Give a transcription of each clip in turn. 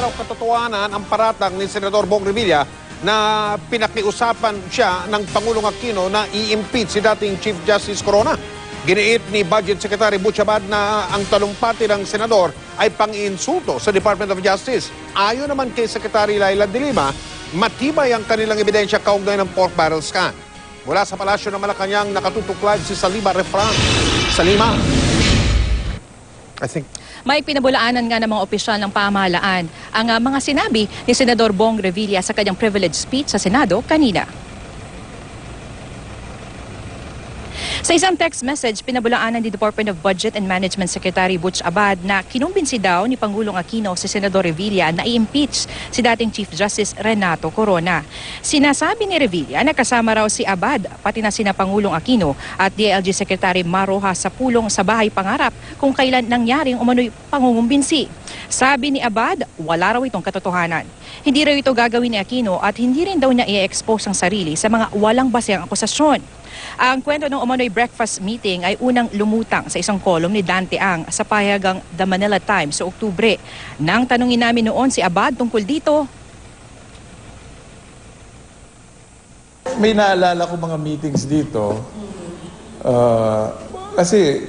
raw katotohanan ang paratang ni Senador Bong Revilla na pinakiusapan siya ng Pangulong Aquino na i-impeach si dating Chief Justice Corona. Giniit ni Budget Secretary Butch Abad na ang talumpati ng senador ay pang-iinsulto sa Department of Justice. Ayon naman kay Secretary Laila de Lima, matibay ang kanilang ebidensya kaugnay ng pork barrel scan. Mula sa Palasyo ng Malacanang, nakatutok live si Salima Refran. Salima. May pinabulaanan nga ng mga opisyal ng pamahalaan ang mga sinabi ni Senador Bong Revilla sa kanyang privilege speech sa Senado kanina. Sa isang text message, pinabulaanan ni Department of Budget and Management Secretary Butch Abad na kinumbinsi daw ni Pangulong Aquino si Senador Revilla na i-impeach si dating Chief Justice Renato Corona. Sinasabi ni Revilla na kasama raw si Abad, pati na sina Pangulong Aquino at DILG Secretary Maroha sa pulong sa bahay pangarap kung kailan nangyaring umano'y pangungumbinsi. Sabi ni Abad, wala raw itong katotohanan. Hindi raw ito gagawin ni Aquino at hindi rin daw niya i-expose ang sarili sa mga walang basehang akusasyon. Ang kwento ng umano'y breakfast meeting ay unang lumutang sa isang kolum ni Dante Ang sa pahayagang The Manila Times sa Oktubre. Nang tanungin namin noon si Abad tungkol dito, may naalala ko mga meetings dito kasi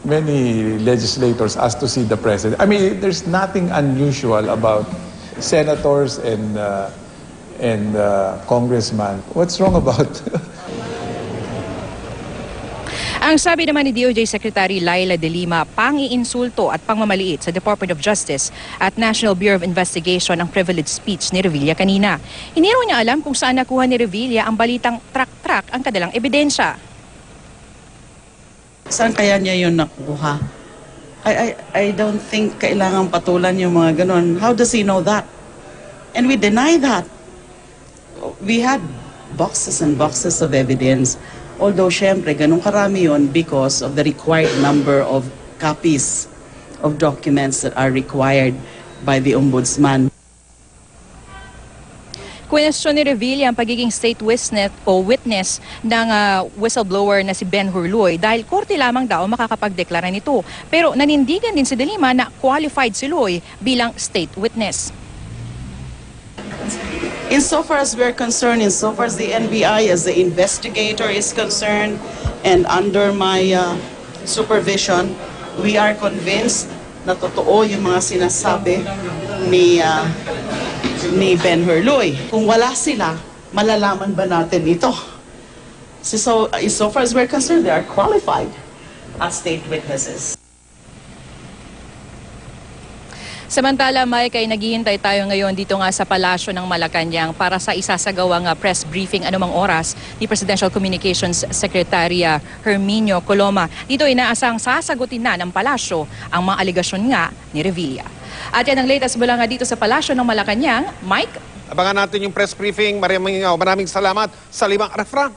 many legislators asked to see the president. I mean, there's nothing unusual about senators and congressman. What's wrong about? ang sabi naman ni DOJ Secretary Laila de Lima, pang-iinsulto at pangmamaliit sa Department of Justice at National Bureau of Investigation ang privilege speech ni Revilla kanina. Hindi raw niya alam kung saan nakuha ni Revilla ang balitang track-track ang kanilang ebidensya. Saan kaya niya yun nakuha? I don't think kailangang patulan yung mga ganon. How does he know that? And we deny that. We had boxes and boxes of evidence. Although, syempre, ganun karami yun because of the required number of copies of documents that are required by the Ombudsman. Question ni Revilla ang pagiging state witness ng whistleblower na si Ben Hurluy dahil korte lamang daw makakapagdeklara nito. Pero nanindigan din si De Lima na qualified si Luy bilang state witness. Insofar as we're concerned, insofar as the NBI as the investigator is concerned, and under my supervision, we are convinced na totoo yung mga sinasabi ni Ben Hurluy. Kung wala sila, malalaman ba natin ito? So, insofar as we're concerned, they are qualified as state witnesses. Samantala, Mike, ay naghihintay tayo ngayon dito nga sa Palasyo ng Malacanang para sa isasagawang press briefing anumang oras ni Presidential Communications Secretary Herminio Coloma. Dito inaasang sasagutin na ng Palasyo ang mga aligasyon nga ni Revilla. At yan ang latest mula nga dito sa Palasyo ng Malacanang. Mike? Abangan natin yung press briefing. Maraming salamat. Salima Refran.